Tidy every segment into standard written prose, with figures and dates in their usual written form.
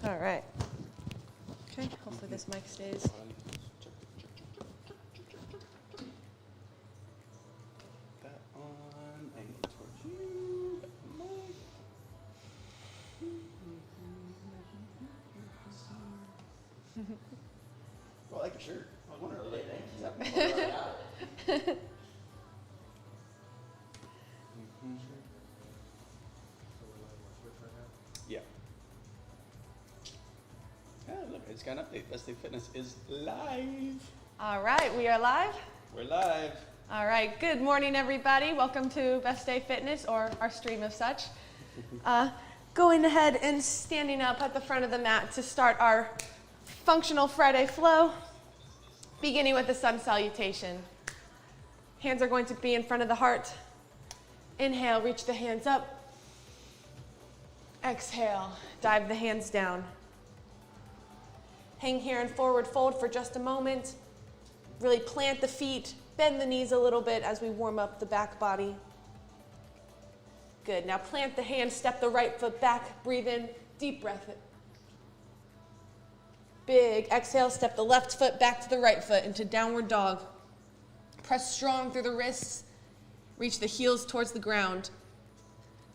All right. Okay, hopefully this mic stays. That on, angle towards you. Oh, I like your shirt. I was wondering the late Yeah. Yeah, look, I just got an update. Best Day Fitness is live. All right, we are live. We're live. All right, good morning, everybody. Welcome to Best Day Fitness, or our stream of such. Going ahead and standing up at the front of the mat to start our functional Friday flow, beginning with the sun salutation. Hands are going to be in front of the heart. Inhale, reach the hands up. Exhale, dive the hands down. Hang here in forward fold for just a moment. Really plant the feet, bend the knees a little bit as we warm up the back body. Good, now plant the hands, step the right foot back, breathe in, deep breath. Big exhale, step the left foot back to the right foot into downward dog. Press strong through the wrists, reach the heels towards the ground.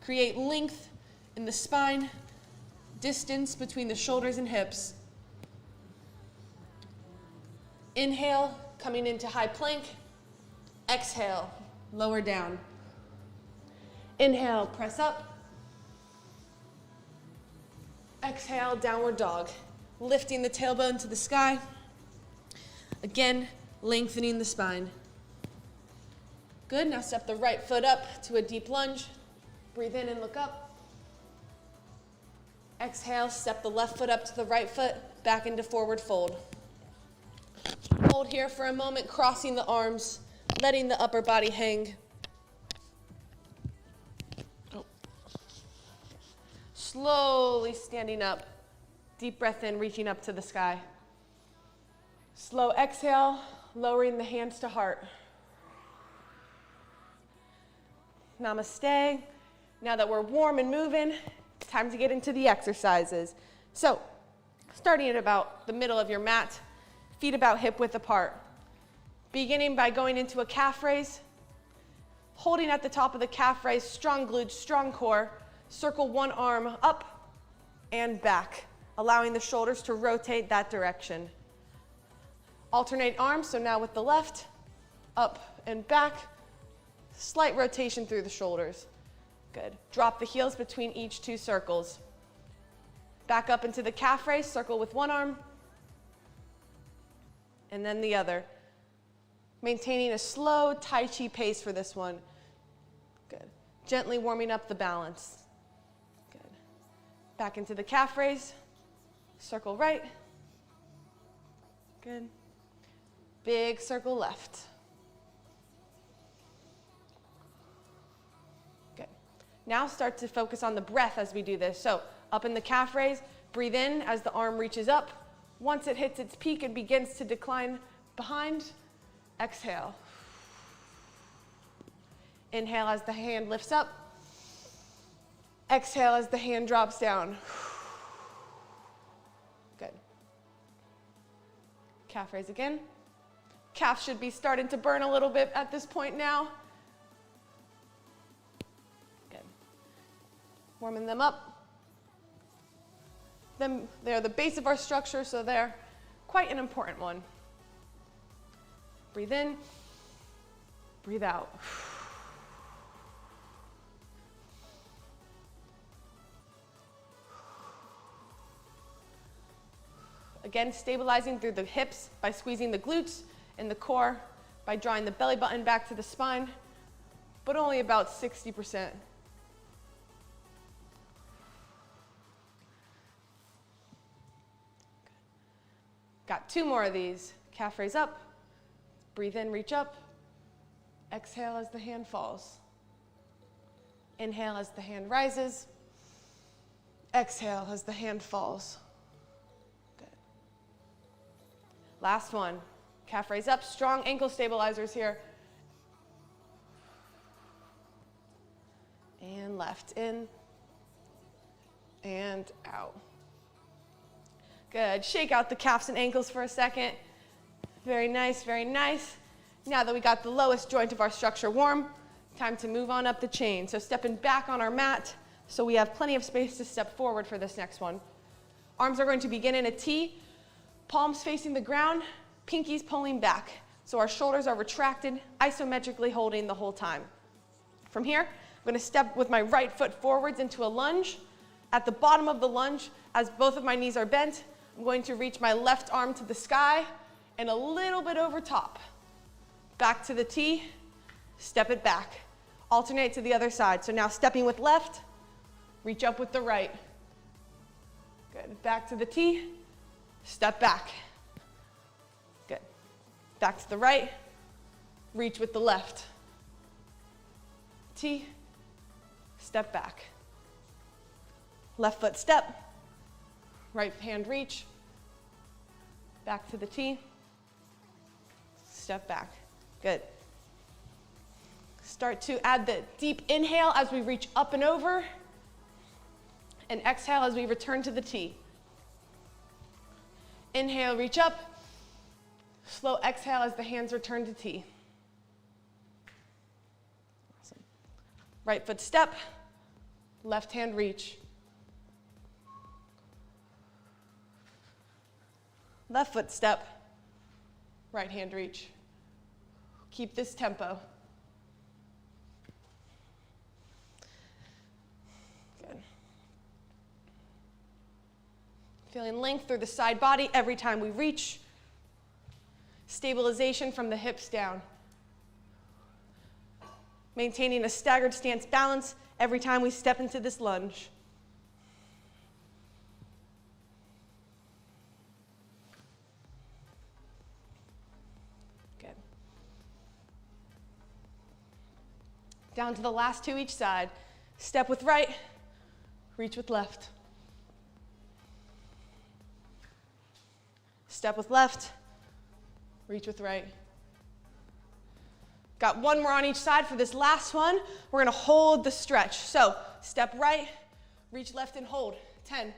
Create length in the spine, distance between the shoulders and hips. Inhale, coming into high plank. Exhale, lower down. Inhale, press up. Exhale, downward dog. Lifting the tailbone to the sky. Again, lengthening the spine. Good, now step the right foot up to a deep lunge. Breathe in and look up. Exhale, step the left foot up to the right foot, back into forward fold. Hold here for a moment, crossing the arms, letting the upper body hang. Slowly standing up, deep breath in, reaching up to the sky. Slow exhale, lowering the hands to heart. Namaste. Now that we're warm and moving, it's time to get into the exercises. So, starting at about the middle of your mat, feet about hip width apart. Beginning by going into a calf raise, holding at the top of the calf raise, strong glutes, strong core. Circle one arm up and back, allowing the shoulders to rotate that direction. Alternate arms, so now with the left, up and back, slight rotation through the shoulders. Good. Drop the heels between each two circles. Back up into the calf raise, circle with one arm, and then the other. Maintaining a slow Tai Chi pace for this one. Good. Gently warming up the balance. Back into the calf raise, circle right. Good. Big circle left. Good. Now start to focus on the breath as we do this. So up in the calf raise, breathe in as the arm reaches up. Once it hits its peak and begins to decline behind, exhale. Inhale as the hand lifts up. Exhale as the hand drops down. Good. Calf raise again. Calf should be starting to burn a little bit at this point now. Good. Warming them up. They're the base of our structure, so they're quite an important one. Breathe in, breathe out. Again, stabilizing through the hips by squeezing the glutes and the core, by drawing the belly button back to the spine, but only about 60%. Got two more of these. Calf raise up, breathe in, reach up. Exhale as the hand falls. Inhale as the hand rises. Exhale as the hand falls. Last one, calf raise up, strong ankle stabilizers here. And left, in and out. Good. Shake out the calves and ankles for a second. Very nice, very nice. Now that we got the lowest joint of our structure warm, time to move on up the chain. So stepping back on our mat so we have plenty of space to step forward for this next one. Arms are going to begin in a T, palms facing the ground, pinkies pulling back. So our shoulders are retracted, isometrically holding the whole time. From here, I'm going to step with my right foot forwards into a lunge. At the bottom of the lunge, as both of my knees are bent, I'm going to reach my left arm to the sky and a little bit over top. Back to the T, step it back. Alternate to the other side. So now stepping with left, reach up with the right. Good. Back to the T, step back. Good. Back to the right, reach with the left. T, step back. Left foot step, right hand reach, back to the T, step back. Good. Start to add the deep inhale as we reach up and over, and exhale as we return to the T. Inhale, reach up. Slow exhale as the hands return to T. Awesome. Right foot step, left hand reach. Left foot step, right hand reach. Keep this tempo. Good. Feeling length through the side body every time we reach. Stabilization from the hips down. Maintaining a staggered stance balance every time we step into this lunge. Down to the last two each side. Step with right, reach with left. Step with left, reach with right. Got one more on each side for this last one. We're gonna hold the stretch. So step right, reach left and hold. 10,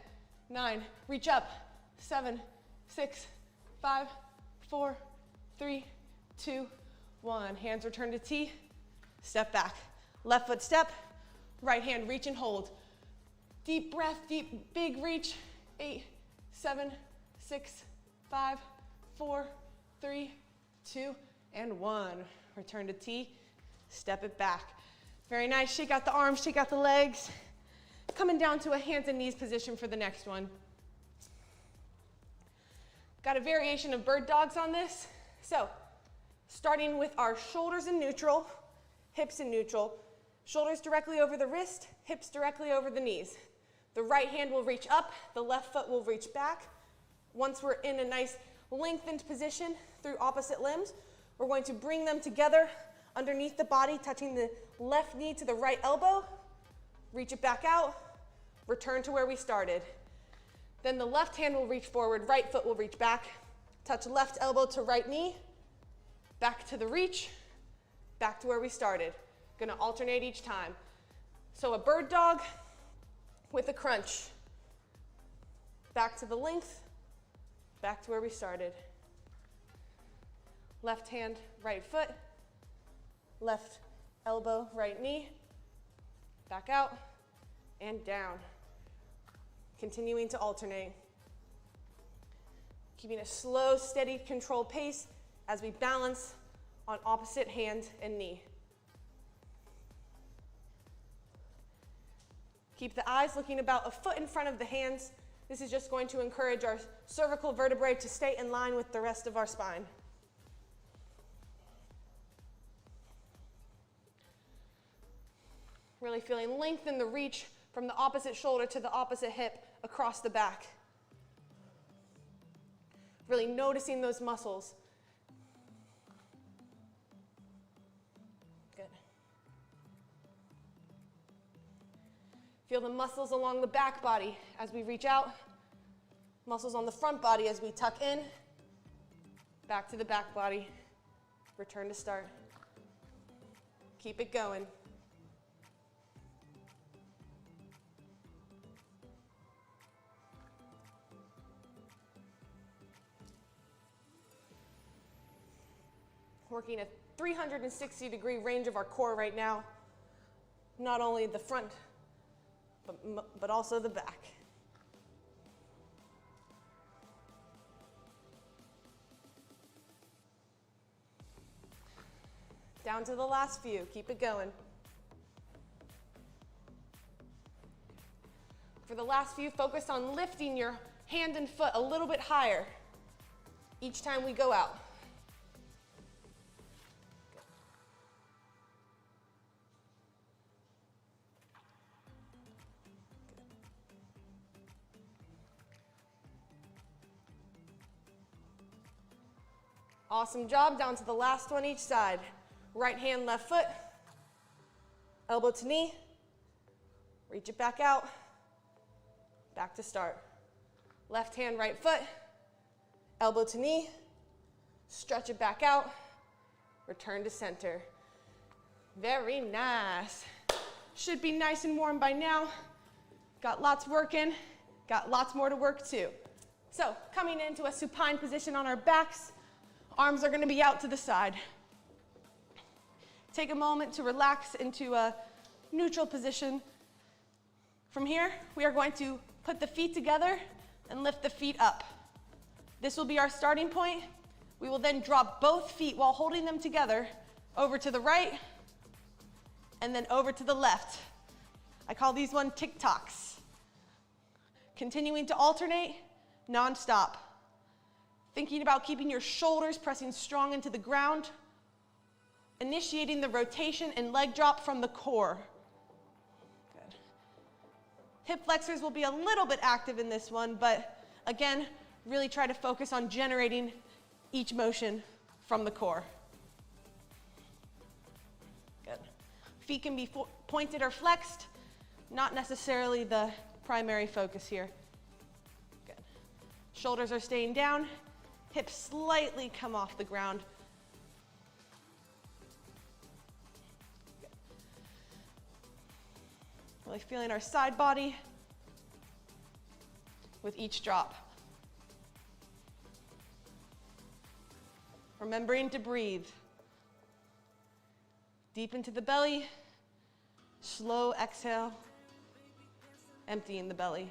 9, reach up. 7, 6, 5, 4, 3, 2, 1. Hands return to T, step back. Left foot step, right hand reach and hold. Deep breath, deep, big reach. 8, 7, 6, 5, 4, 3, 2, and 1. Return to T, step it back. Very nice, shake out the arms, shake out the legs. Coming down to a hands and knees position for the next one. Got a variation of bird dogs on this. So, starting with our shoulders in neutral, hips in neutral, shoulders directly over the wrist, hips directly over the knees. The right hand will reach up, the left foot will reach back. Once we're in a nice lengthened position through opposite limbs, we're going to bring them together underneath the body, touching the left knee to the right elbow, reach it back out, return to where we started. Then the left hand will reach forward, right foot will reach back, touch left elbow to right knee, back to the reach, back to where we started. Gonna alternate each time. So a bird dog with a crunch. Back to the length, back to where we started. Left hand, right foot, left elbow, right knee, back out, and down. Continuing to alternate. Keeping a slow, steady, controlled pace as we balance on opposite hand and knee. Keep the eyes looking about a foot in front of the hands. This is just going to encourage our cervical vertebrae to stay in line with the rest of our spine. Really feeling length in the reach from the opposite shoulder to the opposite hip across the back. Really noticing those muscles. Good. Feel the muscles along the back body as we reach out. Muscles on the front body as we tuck in. Back to the back body. Return to start. Keep it going. Working a 360-degree range of our core right now. Not only the front, but also the back. Down to the last few, keep it going. For the last few, focus on lifting your hand and foot a little bit higher each time we go out. Awesome job, down to the last one each side. Right hand, left foot, elbow to knee, reach it back out, back to start. Left hand, right foot, elbow to knee, stretch it back out, return to center. Very nice. Should be nice and warm by now. Got lots working, got lots more to work too. So, coming into a supine position on our backs, arms are gonna be out to the side. Take a moment to relax into a neutral position. From here, we are going to put the feet together and lift the feet up. This will be our starting point. We will then drop both feet while holding them together over to the right and then over to the left. I call these one TikToks. Continuing to alternate, non-stop. Thinking about keeping your shoulders pressing strong into the ground. Initiating the rotation and leg drop from the core. Good. Hip flexors will be a little bit active in this one, but again, really try to focus on generating each motion from the core. Good. Feet can be pointed or flexed, not necessarily the primary focus here. Good. Shoulders are staying down. Hips slightly come off the ground. Good. Really feeling our side body with each drop. Remembering to breathe. Deep into the belly, slow exhale, emptying the belly.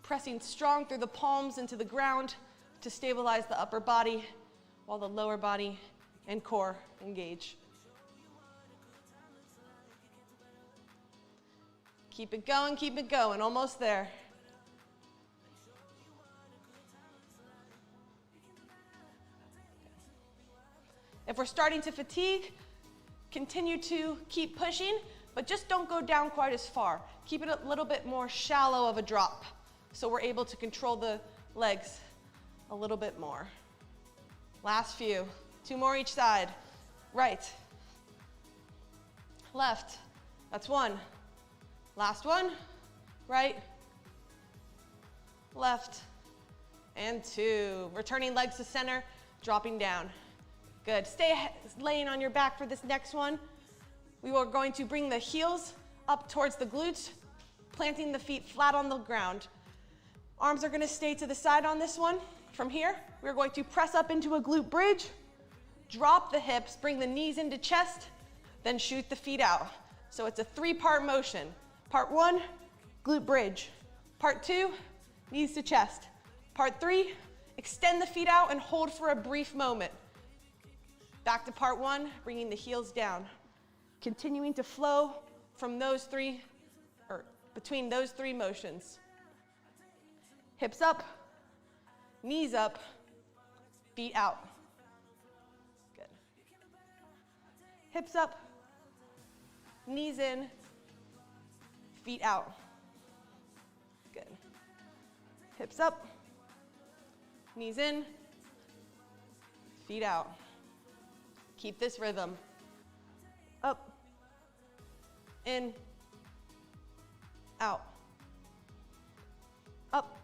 Pressing strong through the palms into the ground to stabilize the upper body while the lower body and core engage. Keep it going, almost there. If we're starting to fatigue, continue to keep pushing, but just don't go down quite as far. Keep it a little bit more shallow of a drop so we're able to control the legs a little bit more. Last few, 2 more each side. Right, left, that's 1. Last one, right, left, and 2. Returning legs to center, dropping down. Good, stay laying on your back for this next one. We are going to bring the heels up towards the glutes, planting the feet flat on the ground. Arms are gonna stay to the side on this one. From here, we're going to press up into a glute bridge, drop the hips, bring the knees into chest, then shoot the feet out. So it's a 3-part motion. Part 1, glute bridge. Part 2, knees to chest. Part 3, extend the feet out and hold for a brief moment. Back to part 1, bringing the heels down. Continuing to flow from those 3, or between those 3 motions. Hips up, knees up, feet out. Good. Hips up, knees in, feet out. Good. Hips up, knees in, feet out. Keep this rhythm. Up, in, out. Up,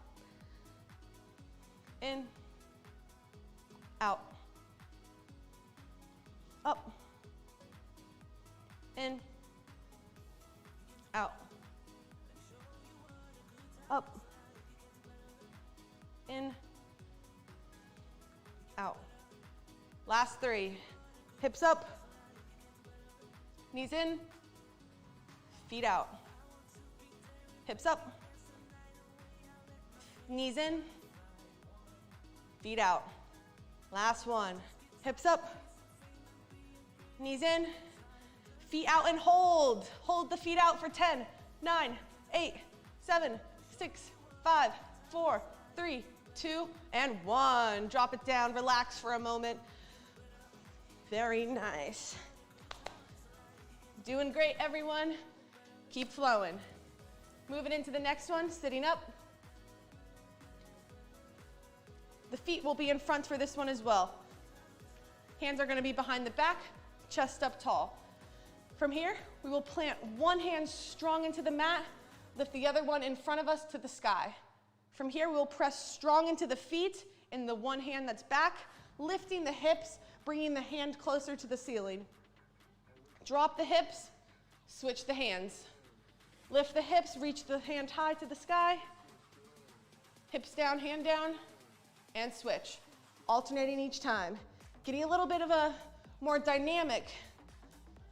in, out. Up, in, out. Up, in, out. Last 3. Hips up, knees in, feet out. Hips up, knees in, feet out. Last 1. Hips up, knees in, feet out, and hold. Hold the feet out for 10, 9, 8, 7, 6, 5, 4, 3, 2, and 1. Drop it down, relax for a moment. Very nice. Doing great, everyone. Keep flowing. Moving into the next one, sitting up. The feet will be in front for this one as well. Hands are gonna be behind the back, chest up tall. From here, we will plant one hand strong into the mat, lift the other one in front of us to the sky. From here, we will press strong into the feet in the one hand that's back, lifting the hips, bringing the hand closer to the ceiling. Drop the hips, switch the hands. Lift the hips, reach the hand high to the sky. Hips down, hand down, and switch. Alternating each time. Getting a little bit of a more dynamic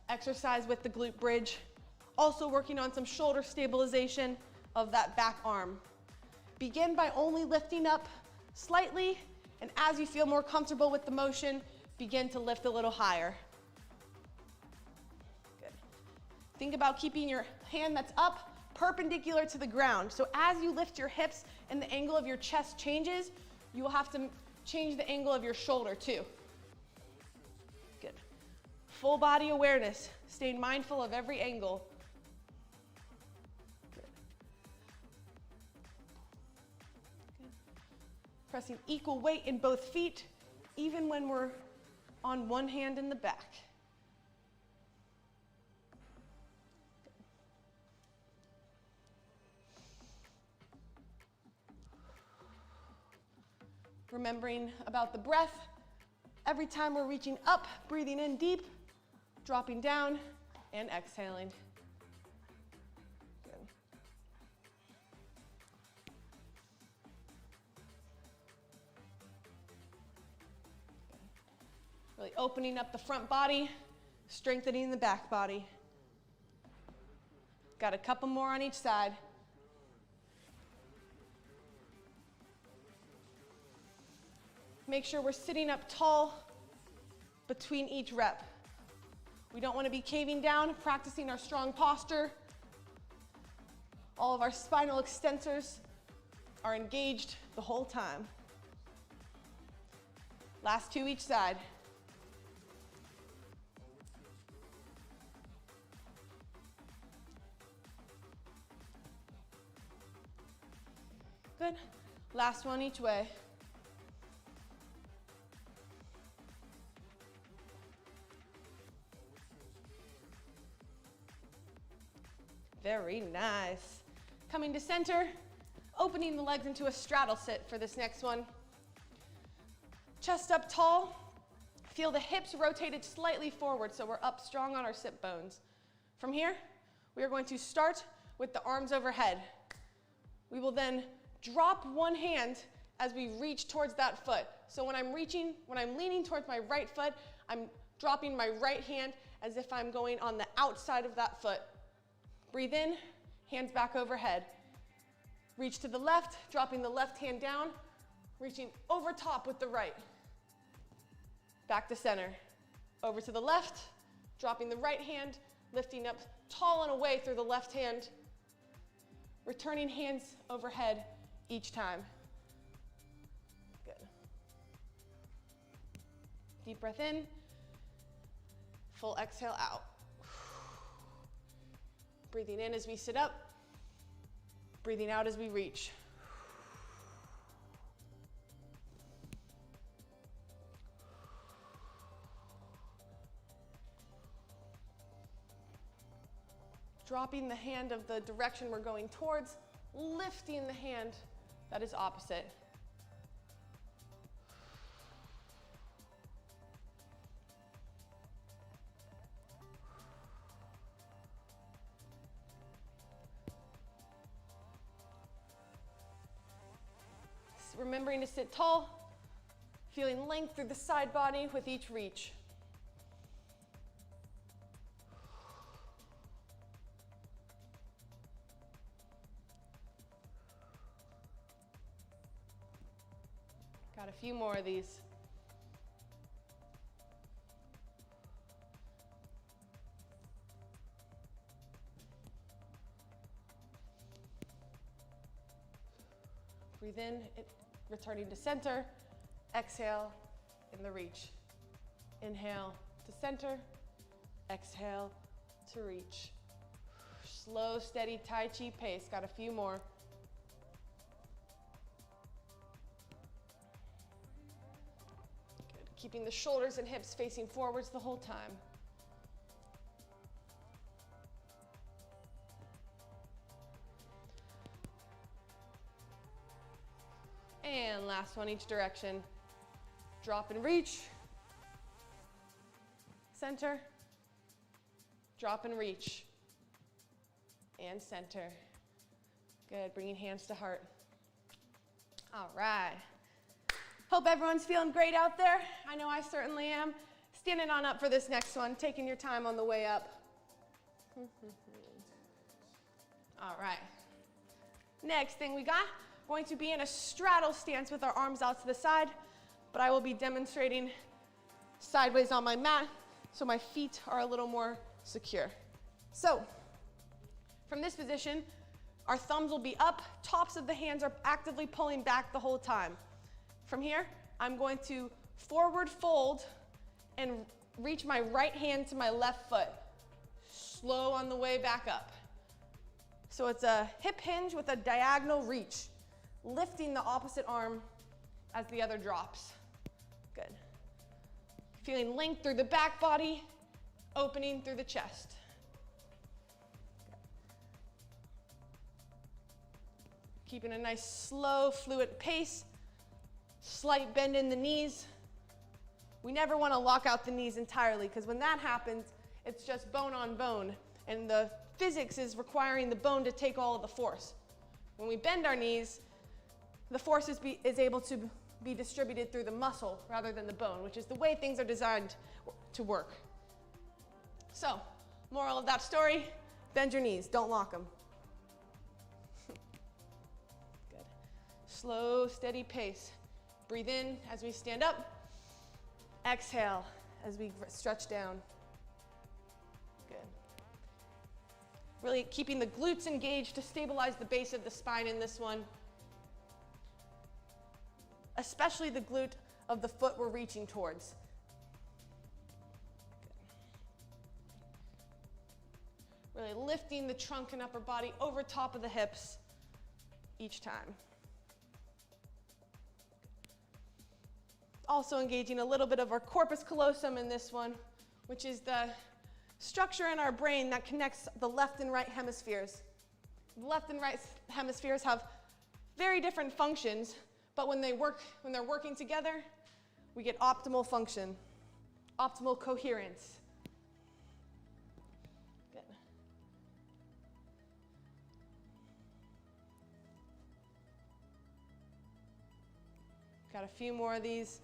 exercise with the glute bridge. Also working on some shoulder stabilization of that back arm. Begin by only lifting up slightly, and as you feel more comfortable with the motion, begin to lift a little higher. Good. Think about keeping your hand that's up perpendicular to the ground. So as you lift your hips and the angle of your chest changes, you will have to change the angle of your shoulder too. Good. Full body awareness, staying mindful of every angle. Good. Good. Pressing equal weight in both feet, even when we're on one hand in the back. Remembering about the breath. Every time we're reaching up, breathing in deep, dropping down, and exhaling. Good. Really opening up the front body, strengthening the back body. Got a couple more on each side. Make sure we're sitting up tall between each rep. We don't want to be caving down, practicing our strong posture. All of our spinal extensors are engaged the whole time. Last 2 each side. Good. Last one each way. Very nice. Coming to center, opening the legs into a straddle sit for this next one. Chest up tall. Feel the hips rotated slightly forward so we're up strong on our sit bones. From here, we are going to start with the arms overhead. We will then drop one hand as we reach towards that foot. So when I'm leaning towards my right foot, I'm dropping my right hand as if I'm going on the outside of that foot. Breathe in, hands back overhead. Reach to the left, dropping the left hand down, reaching over top with the right. Back to center. Over to the left, dropping the right hand, lifting up tall and away through the left hand. Returning hands overhead each time. Good. Deep breath in, full exhale out. Breathing in as we sit up, breathing out as we reach. Dropping the hand of the direction we're going towards, lifting the hand that is opposite. remembering to sit tall, feeling length through the side body with each reach. Got a few more of these. Breathe in, returning to center. Exhale in the reach. Inhale to center. Exhale to reach. Slow, steady Tai Chi pace. Got a few more. Good. Keeping the shoulders and hips facing forwards the whole time. And last one, each direction. Drop and reach. Center. Drop and reach. And center. Good, bringing hands to heart. All right. Hope everyone's feeling great out there. I know I certainly am. Standing on up for this next one, taking your time on the way up. All right. Next thing we got, going to be in a straddle stance with our arms out to the side, but I will be demonstrating sideways on my mat so my feet are a little more secure. So, from this position, our thumbs will be up, tops of the hands are actively pulling back the whole time. From here, I'm going to forward fold and reach my right hand to my left foot. Slow on the way back up. So it's a hip hinge with a diagonal reach, lifting the opposite arm as the other drops. Good. Feeling length through the back body, opening through the chest. Keeping a nice slow, fluid pace. Slight bend in the knees. We never want to lock out the knees entirely because when that happens, it's just bone on bone. And the physics is requiring the bone to take all of the force. When we bend our knees, the force is able to be distributed through the muscle rather than the bone, which is the way things are designed to work. So, moral of that story, bend your knees, don't lock them. Good. Slow, steady pace. Breathe in as we stand up. Exhale as we stretch down. Good. Really keeping the glutes engaged to stabilize the base of the spine in this one. Especially the glute of the foot we're reaching towards. Good. Really lifting the trunk and upper body over top of the hips each time. Also engaging a little bit of our corpus callosum in this one, which is the structure in our brain that connects the left and right hemispheres. The left and right hemispheres have very different functions, but when they're working together, we get optimal function, optimal coherence. Good. Got a few more of these.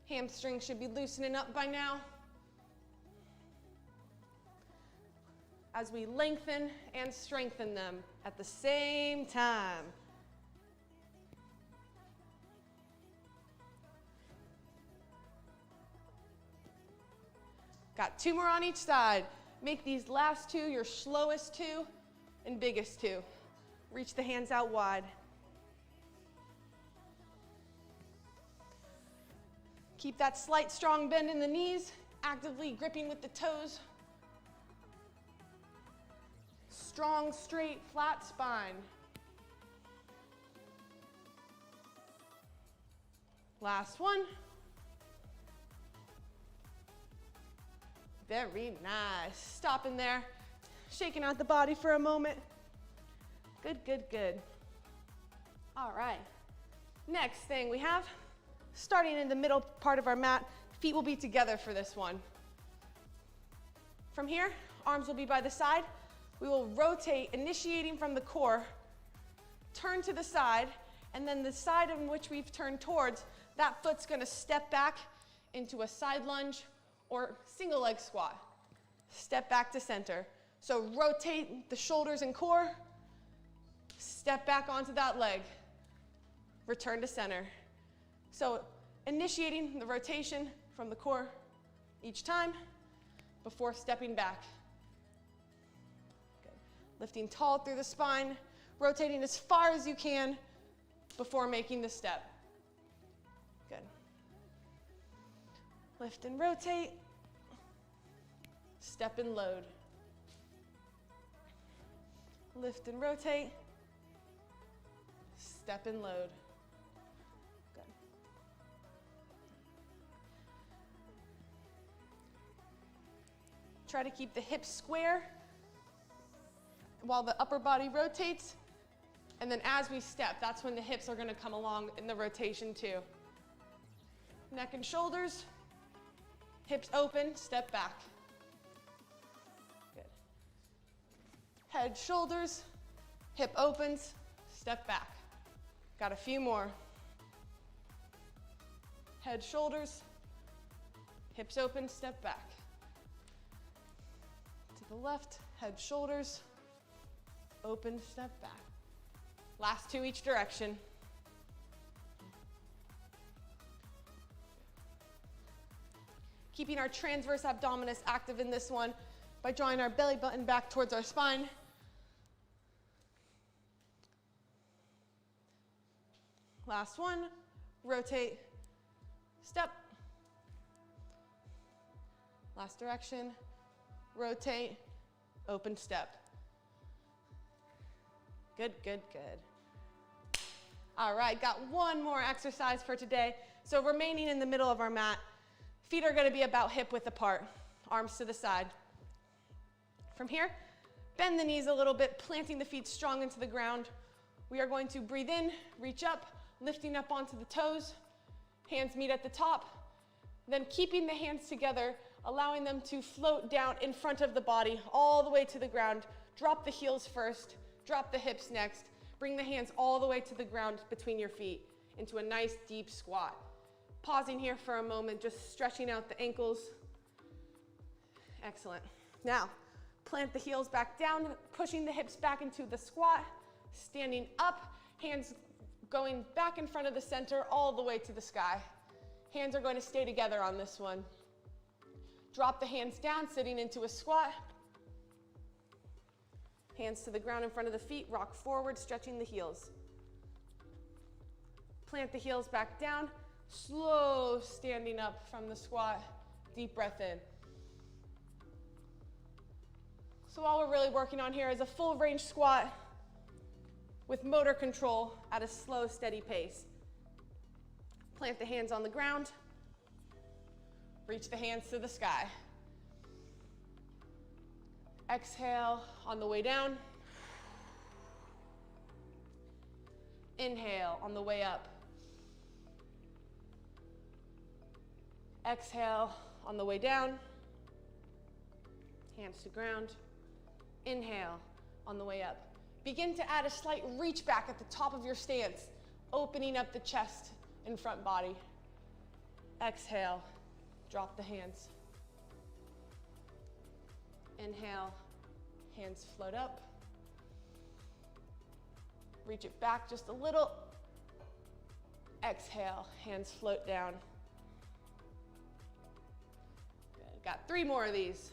Hamstrings should be loosening up by now. As we lengthen and strengthen them at the same time. Got 2 more on each side. Make these last 2 your slowest 2 and biggest 2. Reach the hands out wide. Keep that slight strong bend in the knees, actively gripping with the toes. Strong, straight, flat spine. Last one. Very nice. Stopping there, shaking out the body for a moment. Good, good, good. All right. Next thing we have, starting in the middle part of our mat, feet will be together for this one. From here, arms will be by the side. We will rotate, initiating from the core, turn to the side, And then the side in which we've turned towards, that foot's gonna step back into a side lunge or single leg squat. Step back to center. So rotate the shoulders and core, step back onto that leg, return to center. So initiating the rotation from the core each time before stepping back. Good. Lifting tall through the spine, rotating as far as you can before making the step. Good. Lift and rotate, step and load. Lift and rotate, step and load. Good. Try to keep the hips square while the upper body rotates. And then as we step, that's when the hips are gonna come along in the rotation too. Neck and shoulders, hips open, step back. Good. Head, shoulders, hip opens, step back. Got a few more. Head, shoulders, hips open, step back. To the left, head, shoulders, open, step back. Last two each direction. Keeping our transverse abdominis active in this one by drawing our belly button back towards our spine. Last one, rotate, step. Last direction, rotate, open, step. Good, good, good. All right, got one more exercise for today. So remaining in the middle of our mat, feet are gonna be about hip width apart, arms to the side. From here, bend the knees a little bit, planting the feet strong into the ground. We are going to breathe in, reach up, lifting up onto the toes, hands meet at the top, then keeping the hands together, allowing them to float down in front of the body all the way to the ground. Drop the heels first, drop the hips next, bring the hands all the way to the ground between your feet into a nice deep squat. Pausing here for a moment, just stretching out the ankles. Excellent. Now, plant the heels back down, pushing the hips back into the squat, standing up, hands going back in front of the center all the way to the sky. Hands are going to stay together on this one. Drop the hands down, sitting into a squat. Hands to the ground in front of the feet, rock forward, stretching the heels. Plant the heels back down, slow standing up from the squat, deep breath in. So all we're really working on here is a full range squat with motor control at a slow, steady pace. Plant the hands on the ground, reach the hands to the sky. Exhale on the way down. Inhale on the way up. Exhale on the way down. Hands to ground. Inhale on the way up. Begin to add a slight reach back at the top of your stance, opening up the chest and front body. Exhale, drop the hands. Inhale, hands float up. Reach it back just a little. Exhale, hands float down. Good. Got 3 more of these.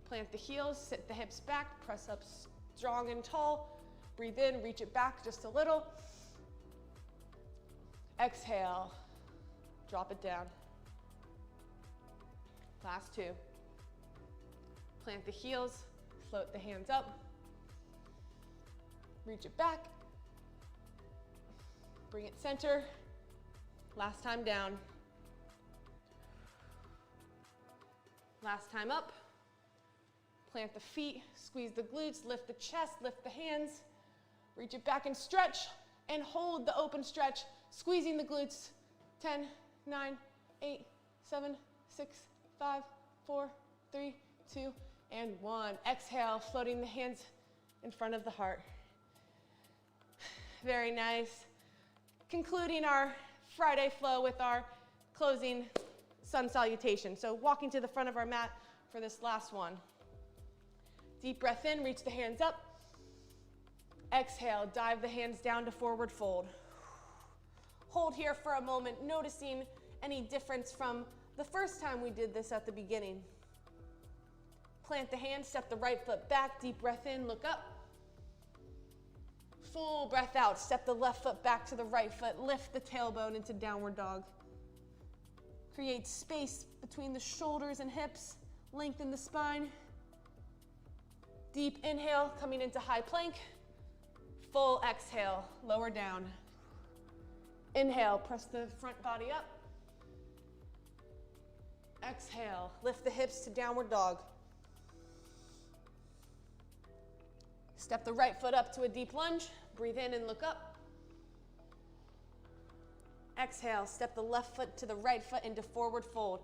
Plant the heels, sit the hips back, press up strong and tall. Breathe in, reach it back just a little. Exhale, drop it down. Last 2. Plant the heels, float the hands up. Reach it back. Bring it center. Last time down. Last time up. Plant the feet, squeeze the glutes, lift the chest, lift the hands. Reach it back and stretch, and hold the open stretch, squeezing the glutes. 10, 9, 8, 7, 6, 5, 4, 3, 2, and 1. Exhale, floating the hands in front of the heart. Very nice. concluding our Friday flow with our closing sun salutation. So walking to the front of our mat for this last one. Deep breath in, reach the hands up. Exhale, dive the hands down to forward fold. Hold here for a moment, noticing any difference from the first time we did this at the beginning. Plant the hands, step the right foot back, deep breath in, look up. Full breath out, step the left foot back to the right foot, lift the tailbone into downward dog. Create space between the shoulders and hips, lengthen the spine. Deep inhale, coming into high plank. Full exhale, lower down. Inhale, press the front body up. Exhale, lift the hips to downward dog. Step the right foot up to a deep lunge. Breathe in and look up. Exhale, step the left foot to the right foot into forward fold.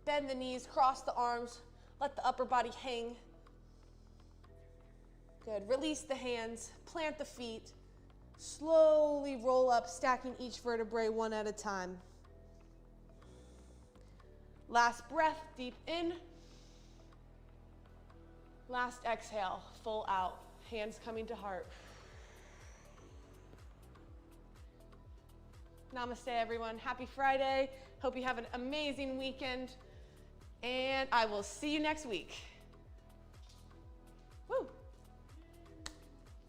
Bend the knees, cross the arms, let the upper body hang. Good, release the hands, plant the feet. Slowly roll up, stacking each vertebrae one at a time. Last breath, deep in. Last exhale, full out. Hands coming to heart. Namaste, everyone. Happy Friday. Hope you have an amazing weekend. And I will see you next week.